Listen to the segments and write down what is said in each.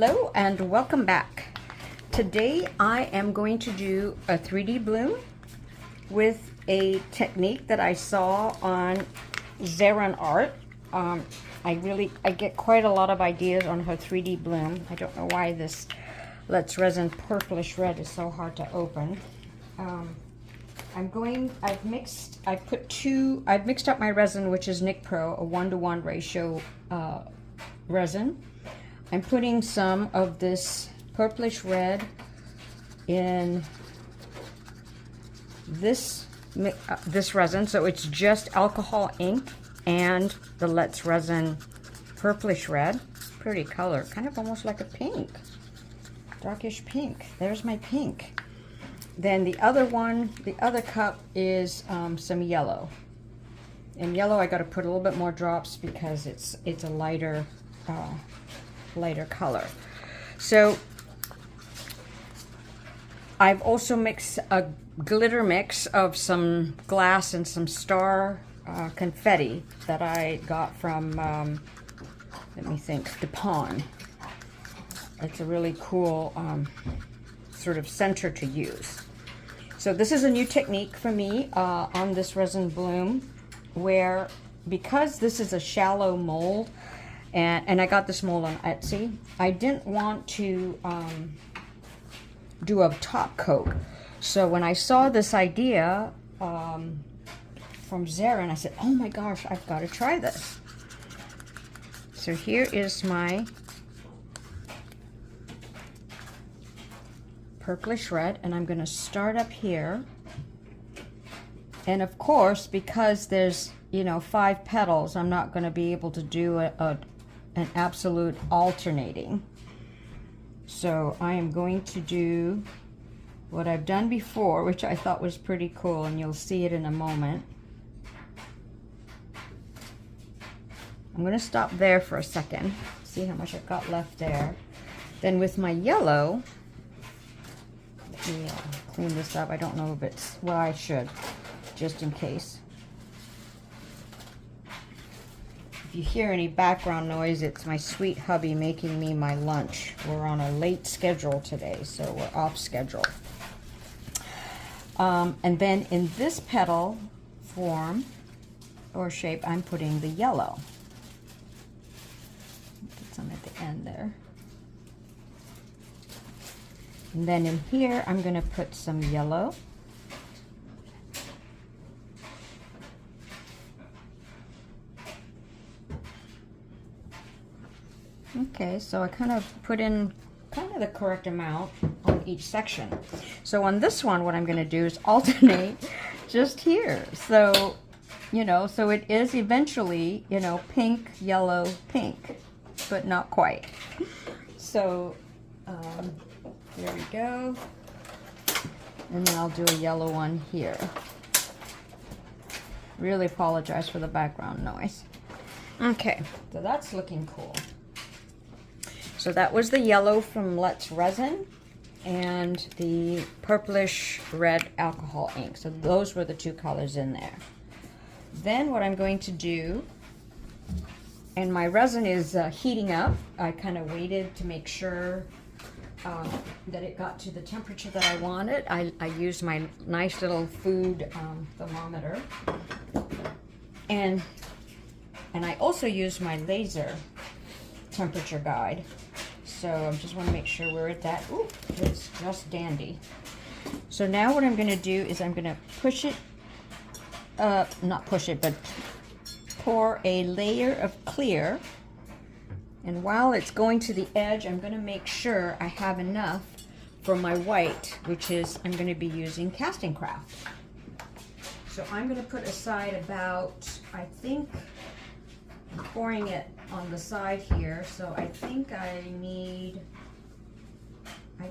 Hello and welcome back. Today I am going to do a 3D bloom with a technique that I saw on Zarin Art. I get quite a lot of ideas on her 3D bloom. I don't know why this Let's Resin Purplish Red is so hard to open. I've mixed up my resin, which is Nic Pro, a 1-to-1 ratio resin. I'm putting some of this purplish red in this resin, so it's just alcohol ink and the Let's Resin Purplish Red. Pretty color, kind of almost like a pink, darkish pink. There's my pink. Then the other cup is some yellow. In yellow, I got to put a little bit more drops because it's a lighter color. So I've also mixed a glitter mix of some glass and some star confetti that I got from let me think, Dupont. It's a really cool sort of center to use. So this is a new technique for me on this resin bloom, where because this is a shallow mold, and I got this mold on Etsy, I didn't want to do a top coat. So when I saw this idea from Zarin, I said, oh my gosh, I've got to try this. So here is my purplish red, and I'm going to start up here. And of course, because there's 5 petals, I'm not going to be able to do an absolute alternating. So I am going to do what I've done before, which I thought was pretty cool, and you'll see it in a moment. I'm going to stop there for a second, see how much I've got left there. Then with my yellow, let me clean this up. I don't know if it's, well, I should, just in case. If you hear any background noise, it's my sweet hubby making me my lunch. We're on a late schedule today, so we're off schedule. And then in this petal form or shape, I'm putting the yellow. Put some at the end there. And then in here, I'm going to put some yellow. Okay, so I kind of put in kind of the correct amount on each section. So on this one, what I'm going to do is alternate just here. So, so it is eventually, pink, yellow, pink, but not quite. So there we go. And then I'll do a yellow one here. Really apologize for the background noise. Okay, so that's looking cool. So that was the yellow from Let's Resin and the purplish red alcohol ink. So those were the 2 colors in there. Then what I'm going to do, and my resin is heating up. I kind of waited to make sure that it got to the temperature that I wanted. I used my nice little food thermometer. And I also used my laser temperature guide. So I just want to make sure we're at that. Ooh, it's just dandy. So now what I'm going to do is I'm going to push it, not push it, but pour a layer of clear. And while it's going to the edge, I'm going to make sure I have enough for my white, which is I'm going to be using Casting Craft. So I'm going to put aside about, I think, I'm pouring it on the side here, so I think I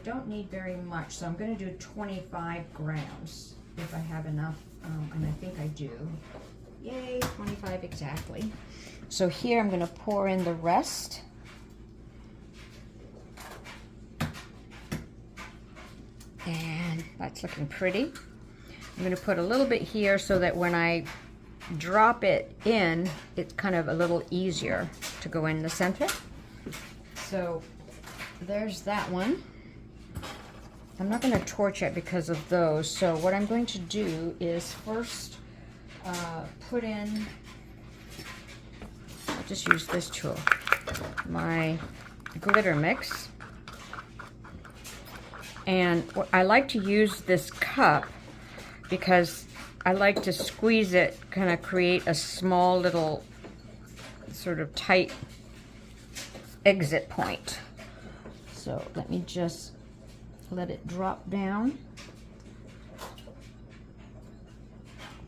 don't need very much, so I'm going to do 25 grams if I have enough, and I think I do. Yay, 25 exactly. So here I'm going to pour in the rest. And that's looking pretty. I'm going to put a little bit here so that when I drop it in, it's kind of a little easier to go in the center. So there's that one. I'm not going to torch it because of those. So what I'm going to do is first put in, I'll just use this tool, my glitter mix. And I like to use this cup because I like to squeeze it, kind of create a small little sort of tight exit point. So let me just let it drop down.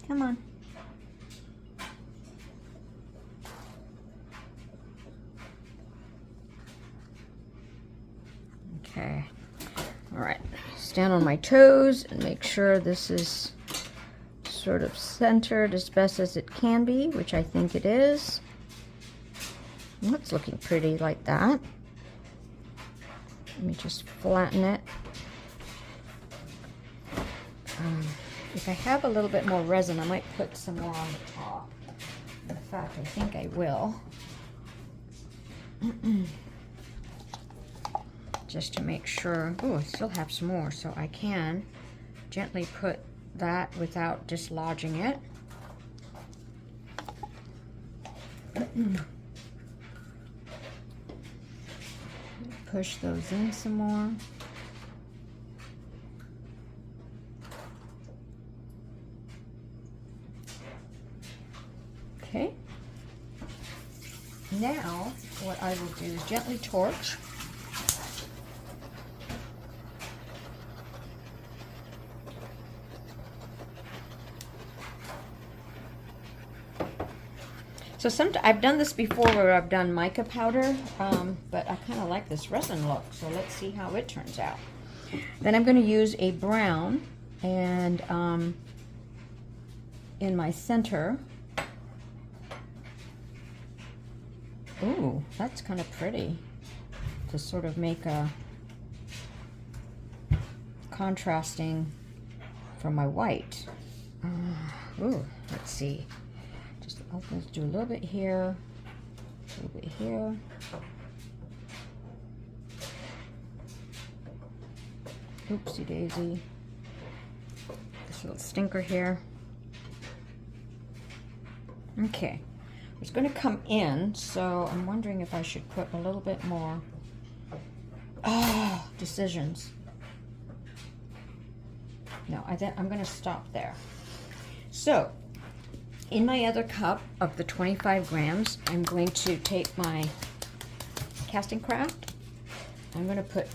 Come on. Okay. All right. Stand on my toes and make sure this is sort of centered as best as it can be, which I think it is. It's looking pretty like that. Let me just flatten it. If I have a little bit more resin, I might put some more on the top. In fact, I think I will. Just to make sure. Oh, I still have some more, so I can gently put that without dislodging it. Push those in some more. Okay. Now, what I will do is gently torch. So I've done this before where I've done mica powder, but I kind of like this resin look, so let's see how it turns out. Then I'm going to use a brown, and in my center, ooh, that's kind of pretty, to sort of make a contrasting from my white. Ooh, let's see. Let's do a little bit here, a little bit here. Oopsie daisy. This little stinker here. Okay, it's going to come in, so I'm wondering if I should put a little bit more. Oh, decisions. No, I'm going to stop there. So, in my other cup of the 25 grams, I'm going to take my casting craft. I'm going to put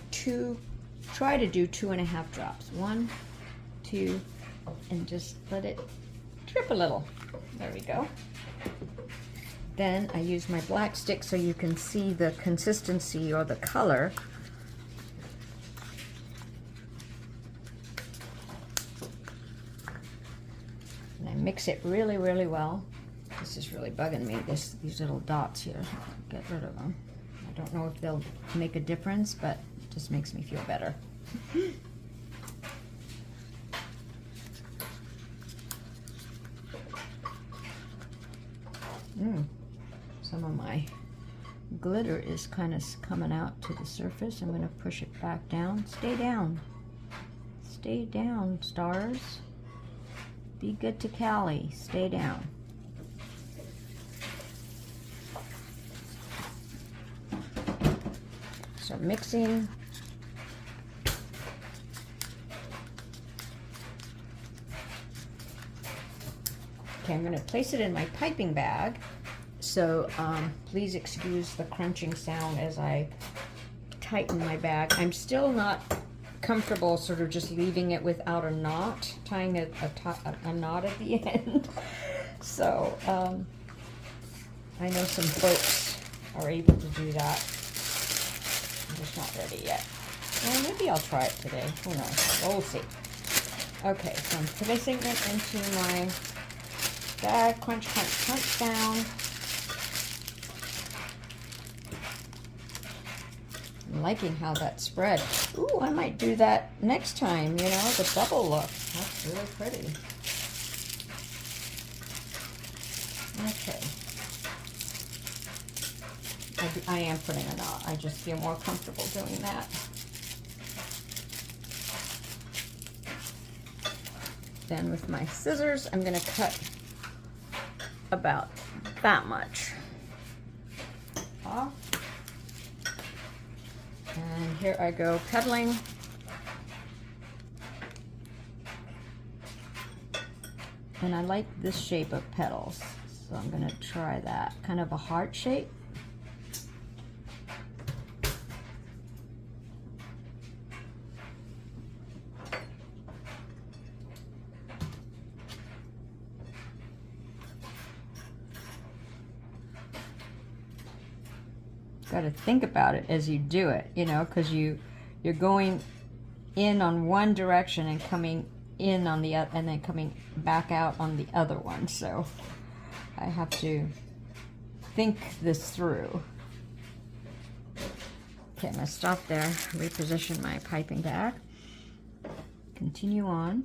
try to do 2.5 drops. 1, 2, and just let it drip a little. There we go. Then I use my black stick so you can see the consistency or the color. Mix it really, really well. This is really bugging me, these little dots here. Get rid of them. I don't know if they'll make a difference, but it just makes me feel better. Some of my glitter is kind of coming out to the surface. I'm going to push it back down. Stay down. Stay down, stars. Be good to Callie. Stay down. So mixing. Okay, I'm going to place it in my piping bag. So please excuse the crunching sound as I tighten my bag. I'm still not comfortable sort of just leaving it without a knot, tying a knot at the end. So I know some folks are able to do that. I'm just not ready yet. Well, maybe I'll try it today. Who knows? We'll see. Okay, so I'm placing it into my bag. Crunch, crunch, crunch sound. I'm liking how that spread. Ooh, I might do that next time, you know, the double look. That's really pretty. Okay. I am putting a knot. I just feel more comfortable doing that. Then with my scissors, I'm going to cut about that much off. And here I go petaling. And I like this shape of petals, so I'm going to try that. Kind of a heart shape. Got to think about it as you do it, you know, because you're going in on one direction and coming in on the other, and then coming back out on the other one. So I have to think this through. Okay, I'm gonna stop there, reposition my piping bag, continue on.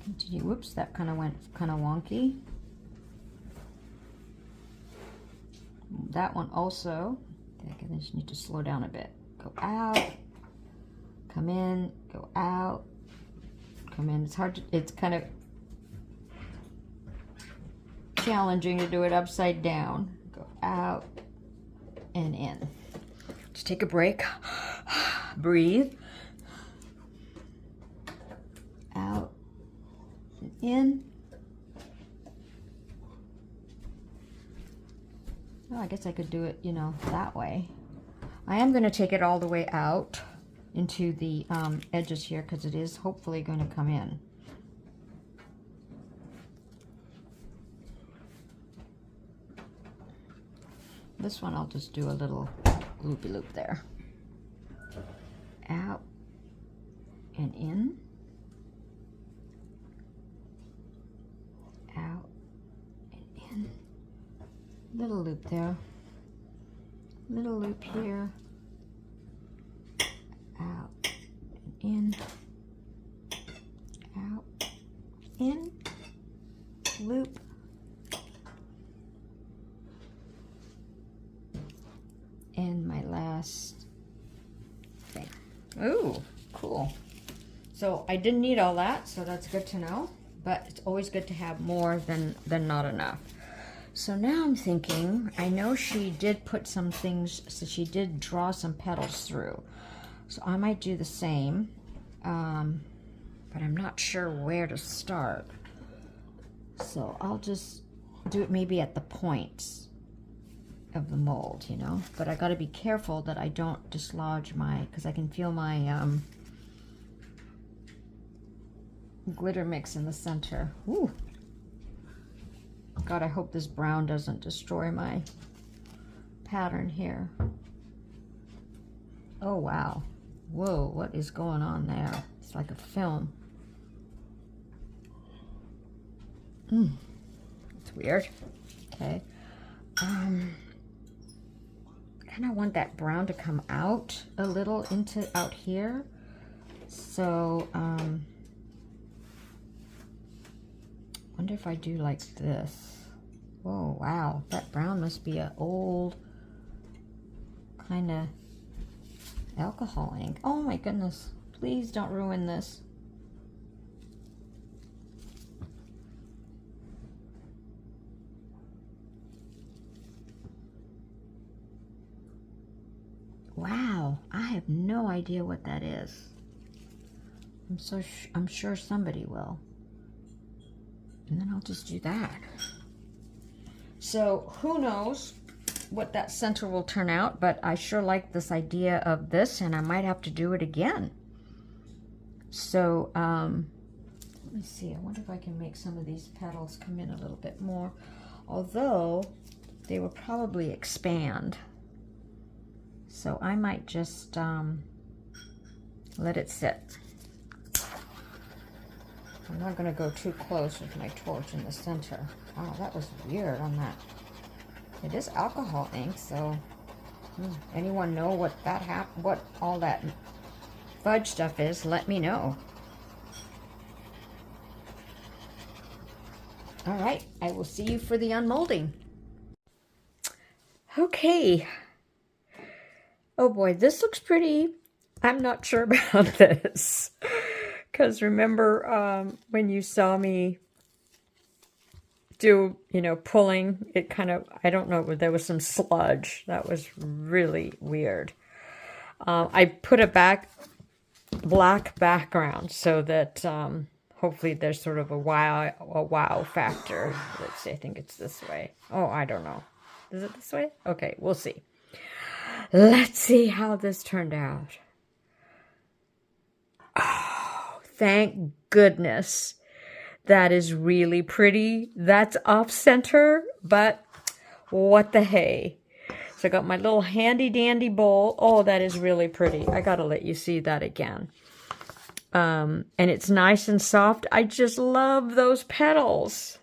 Continue. Whoops, that kind of went kind of wonky. That one also, I just need to slow down a bit. Go out, come in, go out, come in. It's hard to, it's kind of challenging to do it upside down. Go out and in. Just take a break, breathe, out and in. Well, I guess I could do it, you know, that way. I am going to take it all the way out into the edges here because it is hopefully going to come in. This one I'll just do a little loopy-loop there. Out and in. Out and in. Little loop there, little loop here, out and in, out, in, loop, and my last thing. Ooh, cool. So I didn't need all that, so that's good to know, but it's always good to have more than not enough. So now I'm thinking, I know she did put some things, so she did draw some petals through. So I might do the same, but I'm not sure where to start. So I'll just do it maybe at the points of the mold, you know. But I got to be careful that I don't dislodge my, because I can feel my glitter mix in the center. Ooh. God, I hope this brown doesn't destroy my pattern here. Oh, wow. Whoa, what is going on there? It's like a film. It's weird. Okay. I kind of want that brown to come out a little into out here. So, wonder if I do like this. Oh, wow. That brown must be an old kind of alcohol ink. Oh my goodness. Please don't ruin this. Wow. I have no idea what that is. I'm sure somebody will. And then I'll just do that. So who knows what that center will turn out, but I sure like this idea of this, and I might have to do it again. So let me see. I wonder if I can make some of these petals come in a little bit more, although they will probably expand. So I might just let it sit. I'm not going to go too close with my torch in the center. Oh, that was weird on that. It is alcohol ink, so anyone know what what all that fudge stuff is? Let me know. All right, I will see you for the unmolding. Okay. Oh boy, this looks pretty. I'm not sure about this. Because remember when you saw me do, pulling, it kind of, I don't know, there was some sludge. That was really weird. I put a black background so that hopefully there's sort of a wow factor. Let's see, I think it's this way. Oh, I don't know. Is it this way? Okay, we'll see. Let's see how this turned out. Oh, thank goodness. That is really pretty. That's off center, but what the hey. So I got my little handy dandy bowl. Oh, that is really pretty. I gotta let you see that again. And it's nice and soft. I just love those petals.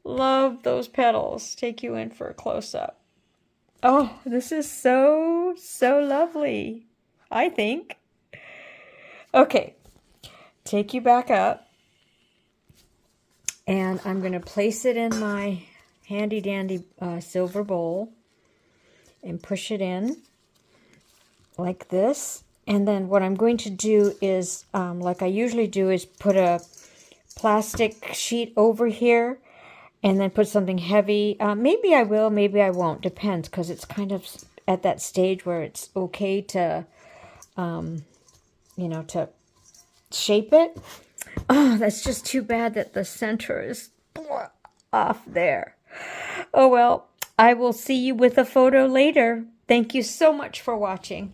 Love those petals. Take you in for a close-up. Oh, this is so, so lovely, I think. Okay, take you back up. And I'm going to place it in my handy dandy silver bowl and push it in like this. And then what I'm going to do is, like I usually do, is put a plastic sheet over here and then put something heavy. Maybe I will, maybe I won't. Depends, because it's kind of at that stage where it's okay to, to shape it. Oh, that's just too bad that the center is off there. Oh, well, I will see you with a photo later. Thank you so much for watching.